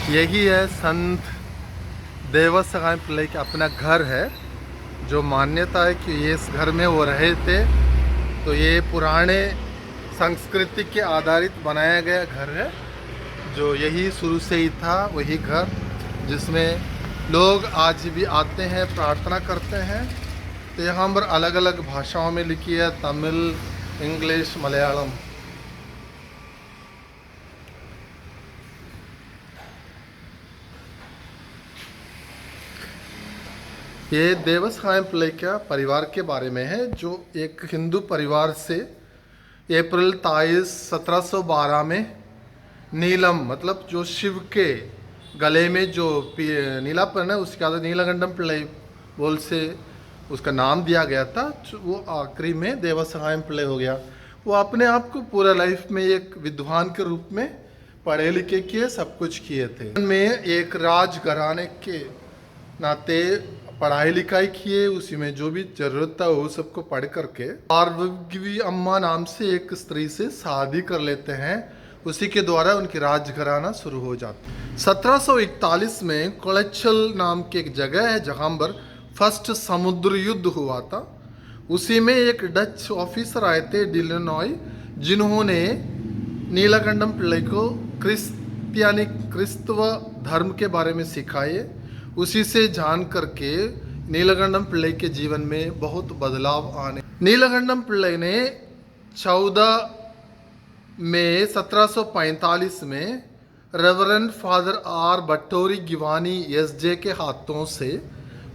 यही है संत देवसगाई पिल्लई का अपना घर है। जो मान्यता है कि ये इस घर में वो रहे थे, तो ये पुराने संस्कृति के आधारित बनाया गया घर है। जो यही शुरू से ही था वही घर, जिसमें लोग आज भी आते हैं, प्रार्थना करते हैं। तो यहाँ पर अलग अलग भाषाओं में लिखी है, तमिल, इंग्लिश, मलयालम। ये देवसगाई पिल्लई का परिवार के बारे में है, जो एक हिंदू परिवार से अप्रैल 23, 1712 में नीलम, मतलब जो शिव के गले में जो नीलापन है उसके आधार नीलकंठम पिल्लई बोल से उसका नाम दिया गया था। वो आखिरी में देवसगाई पिल्लई हो गया। वो अपने आप को पूरा लाइफ में एक विद्वान के रूप में पढ़े लिखे किए, सब कुछ किए थे। में एक राजघराने के नाते पढ़ाई लिखाई किए, उसी में जो भी जरूरत था वो सबको पढ़ करके पार्वती अम्मा नाम से एक स्त्री से शादी कर लेते हैं। उसी के द्वारा उनकी राजघराना शुरू हो जाता है। 1741 में कोलेचल नाम की एक जगह है जहाँ पर फर्स्ट समुद्र युद्ध हुआ था। उसी में एक डच ऑफिसर आए थे डिलेनॉय, जिन्होंने नीलकंठम पिल्लई को क्रिस्तव धर्म के बारे में सिखाए। उसी से जान करके नीलकंठम पिल्लई के जीवन में बहुत बदलाव आने। नीलकंठम पिल्लई ने 14 मई 1745 में रेवरेंड फादर आर बटोरी गिवानी एसजे के हाथों से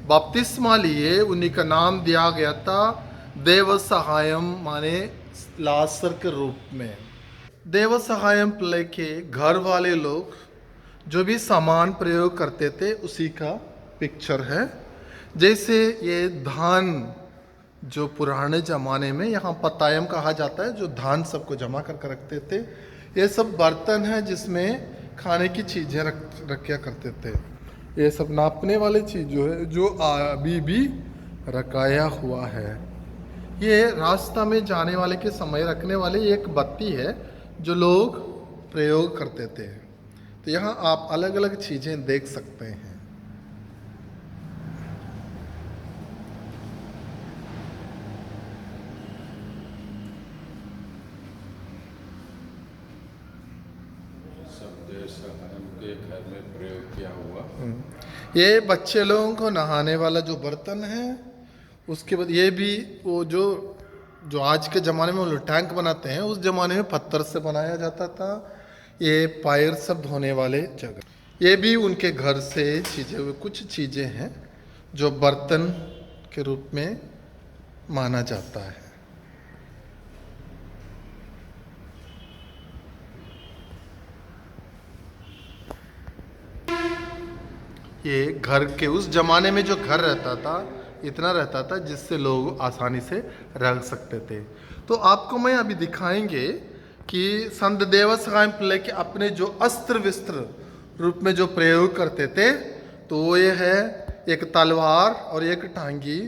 बपतिस्मा लिए। उन्हीं का नाम दिया गया था देवसगायम, माने लासर के रूप में। देवसगायम पिल्लई के घर वाले लोग जो भी सामान प्रयोग करते थे उसी का पिक्चर है। जैसे ये धान, जो पुराने ज़माने में यहाँ पतायम कहा जाता है, जो धान सबको जमा कर रखते थे। ये सब बर्तन है जिसमें खाने की चीज़ें रखा करते थे। ये सब नापने वाली चीज़ जो है, जो अभी भी रखाया हुआ है। ये रास्ता में जाने वाले के समय रखने वाले एक बत्ती है जो लोग प्रयोग करते थे। तो यहाँ आप अलग अलग चीज़ें देख सकते हैं। के घर में प्रयोग किया हुआ। ये बच्चे लोगों को नहाने वाला जो बर्तन है, उसके बाद ये भी वो जो आज के ज़माने में वो लोग टैंक बनाते हैं, उस ज़माने में पत्थर से बनाया जाता था। ये पैर सब धोने वाले जगह। ये भी उनके घर से चीज़ें हुए कुछ चीज़ें हैं जो बर्तन के रूप में माना जाता है। ये घर के उस जमाने में जो घर रहता था, इतना रहता था जिससे लोग आसानी से रह सकते थे। तो आपको मैं अभी दिखाएंगे कि संत देवसगाई पिल्लई के अपने जो अस्त्र विस्त्र रूप में जो प्रयोग करते थे, तो वो ये है एक तलवार और एक टांगी।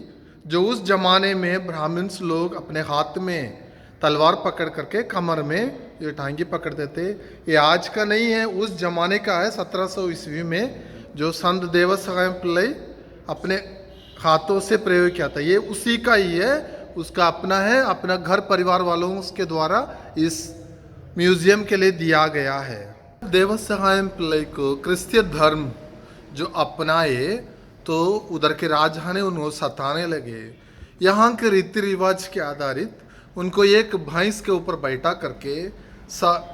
जो उस जमाने में ब्राह्मण्स लोग अपने हाथ में तलवार पकड़ करके कमर में ये टांगी पकड़ते थे। ये आज का नहीं है, उस जमाने का है। 1700 ईस्वी में जो संत देवसगाई पिल्लई अपने हाथों से प्रयोग किया था, ये उसी का ही है। उसका अपना है, अपना घर परिवार वालों के द्वारा इस म्यूजियम के लिए दिया गया है। देवसगाई पिल्लई को क्रिश्चियन धर्म जो अपनाए, तो उधर के राजा ने उनको सताने लगे। यहाँ के रीति रिवाज के आधारित उनको एक भैंस के ऊपर बैठा करके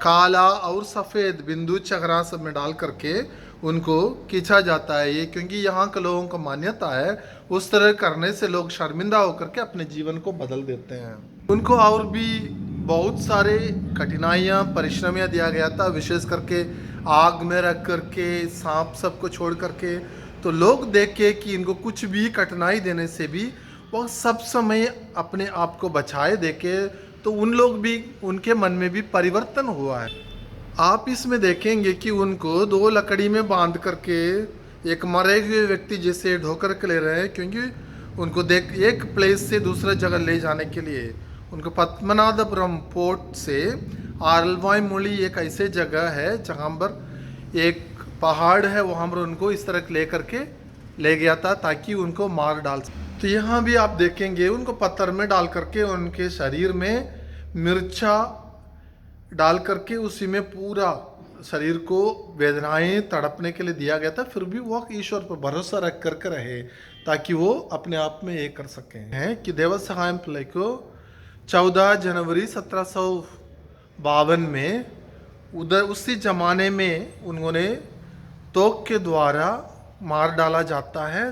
काला और सफ़ेद बिंदु चकरा सब में डाल करके उनको खींचा जाता है। ये क्योंकि यहाँ के लोगों को मान्यता है उस तरह करने से लोग शर्मिंदा होकर के अपने जीवन को बदल देते हैं। उनको और भी बहुत सारे कठिनाइयाँ, परिश्रमियाँ दिया गया था, विशेष करके आग में रख करके, सांप सबको छोड़ करके। तो लोग देख के कि इनको कुछ भी कठिनाई देने से भी वो सब समय अपने आप को बचाए देके, तो उन लोग भी, उनके मन में भी परिवर्तन हुआ है। आप इसमें देखेंगे कि उनको 2 लकड़ी में बांध करके एक मरे हुए व्यक्ति जैसे ढोकर के ले रहे हैं, क्योंकि उनको देख एक प्लेस से दूसरा जगह ले जाने के लिए उनको पद्मनाभपुरम पोर्ट से आरलवाई मोली एक ऐसे जगह है जहाँ पर एक पहाड़ है वहाँ पर उनको इस तरह ले करके ले गया था ताकि उनको मार डाल सके। तो यहाँ भी आप देखेंगे उनको पत्थर में डाल करके उनके शरीर में मिर्चा डाल करके उसी में पूरा शरीर को वेदनाएं तड़पने के लिए दिया गया था। फिर भी वो ईश्वर पर भरोसा रख करके रहे ताकि वो अपने आप में ये कर सकें। हैं कि देवसहायम पिल्लई को 14 जनवरी 1752 में उधर उसी जमाने में उन्होंने तोक के द्वारा मार डाला जाता है।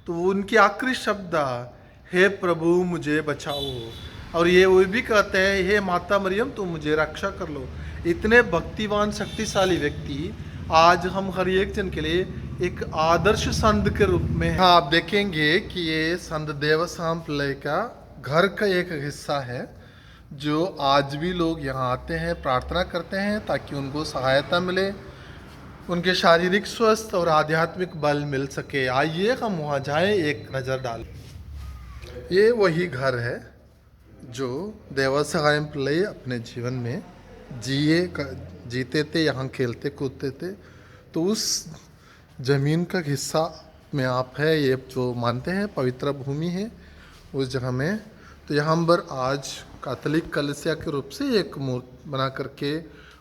तो उनकी आखिरी शब्द हे प्रभु मुझे बचाओ, और ये वो भी कहते हैं हे माता मरियम तुम मुझे रक्षा कर लो। इतने भक्तिवान शक्तिशाली व्यक्ति आज हम हर एक जन के लिए एक आदर्श संत के रूप में। हाँ आप देखेंगे कि ये संत देवसहायम पिल्लई का घर का एक हिस्सा है जो आज भी लोग यहाँ आते हैं, प्रार्थना करते हैं ताकि उनको सहायता मिले, उनके शारीरिक स्वस्थ और आध्यात्मिक बल मिल सके। आइए हम वहाँ जाएं, एक नज़र डाल। ये वही घर है जो देवसहायम पिल्लई अपने जीवन में जीते थे, यहाँ खेलते कूदते थे। तो उस ज़मीन का हिस्सा में आप है, ये जो मानते हैं पवित्र भूमि है उस जगह में। तो यहाँ पर आज कैथोलिक कलीसिया के रूप से एक मूर्ति बना करके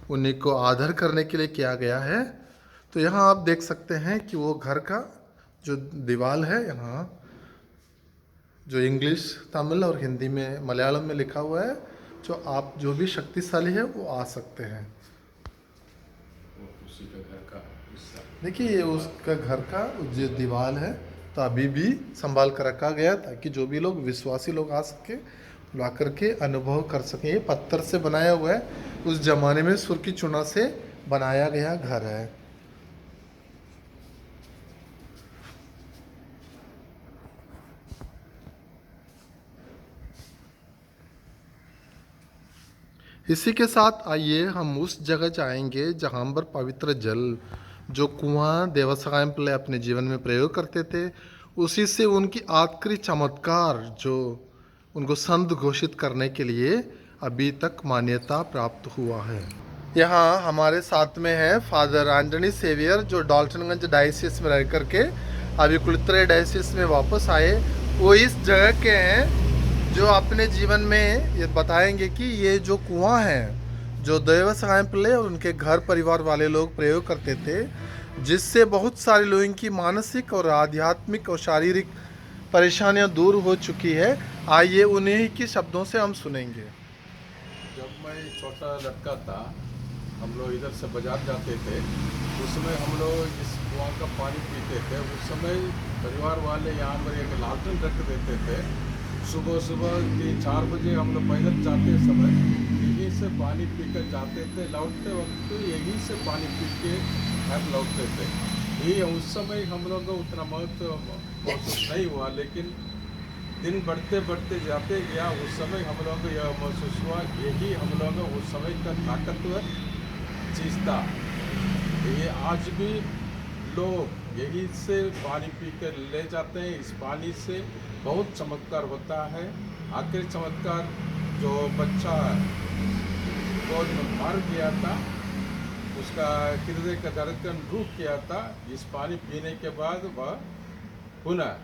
उन्हीं को आदर करने के लिए किया गया है। तो यहाँ आप देख सकते हैं कि वो घर का जो दीवार है, यहाँ जो इंग्लिश, तमिल और हिंदी में, मलयालम में लिखा हुआ है, जो आप जो भी शक्तिशाली है वो आ सकते हैं। उसी का घर का हिस्सा। देखिए ये उसका घर का जो दीवार है तो अभी भी संभाल कर रखा गया ताकि जो भी लोग विश्वासी लोग आ सके, ला करके अनुभव कर सकें। ये पत्थर से बनाया हुआ है, उस जमाने में सुर की चुना से बनाया गया घर है। इसी के साथ आइए हम उस जगह जाएंगे जहाँ पर पवित्र जल, जो कुआं देवसहायम पिल्लई अपने जीवन में प्रयोग करते थे, उसी से उनकी आखिरी चमत्कार जो उनको संत घोषित करने के लिए अभी तक मान्यता प्राप्त हुआ है। यहाँ हमारे साथ में है फादर एंटनी सेवियर जो डाल्टनगंज डायसिस में रह करके अभी कुलित्रे डायसिस में वापस आए। वो इस जगह के हैं जो अपने जीवन में ये बताएंगे कि ये जो कुआं है जो देवसहायम पिल्लई और उनके घर परिवार वाले लोग प्रयोग करते थे, जिससे बहुत सारे लोगों की मानसिक और आध्यात्मिक और शारीरिक परेशानियां दूर हो चुकी है। आइए उन्हीं के शब्दों से हम सुनेंगे। जब मैं छोटा लड़का था, हम लोग इधर से बाजार जाते थे, उस समय हम लोग इस कुआं का पानी पीते थे। उस समय परिवार वाले यहाँ पर एक लालटेन रख देते थे। सुबह सुबह 4 बजे हम लोग पैदल जाते समय यहीं से पानी पीकर जाते थे, लौटते वक्त यहीं से पानी पी के घर लौटते थे। ये उस समय हम लोग को उतना महसूस नहीं हुआ, लेकिन दिन बढ़ते बढ़ते जाते गया, उस समय हम लोग को यह महसूस हुआ यही हम लोग उस समय का ताकतवर चीज़ था। ये आज भी लोग यही से पानी पी कर ले जाते हैं। इस पानी से बहुत चमत्कार होता है। आखिरी चमत्कार जो बच्चा गोद में मर गया था, उसका हृदय का धड़कन रुक गया था, इस पानी पीने के बाद वह पुनः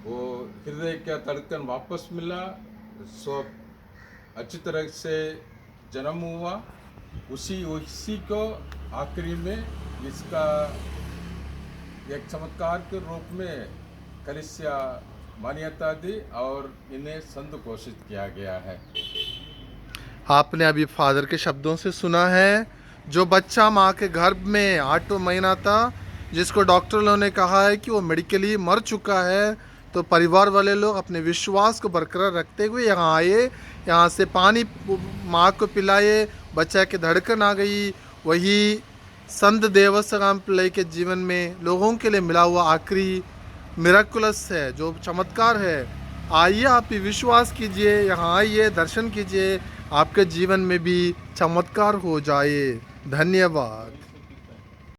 वो हृदय का धड़कन वापस मिला, सब अच्छी तरह से जन्म हुआ। उसी को आखिरी में इसका एक चमत्कार के रूप में कलीसिया मान्यता दी और इन्हें संत घोषित किया गया है। आपने अभी फादर के शब्दों से सुना है, जो बच्चा माँ के गर्भ में 8 महीना था, जिसको डॉक्टरों ने कहा है कि वो मेडिकली मर चुका है, तो परिवार वाले लोग अपने विश्वास को बरकरार रखते हुए यहाँ आए, यहाँ से पानी माँ को पिलाए, बच्चा की धड़कन आ गई। वही संत देवसहायम पिल्लई के जीवन में लोगों के लिए मिला हुआ आखिरी मिराकुलस है, जो चमत्कार है। आइए आप भी विश्वास कीजिए, यहाँ आइए, दर्शन कीजिए, आपके जीवन में भी चमत्कार हो जाए। धन्यवाद।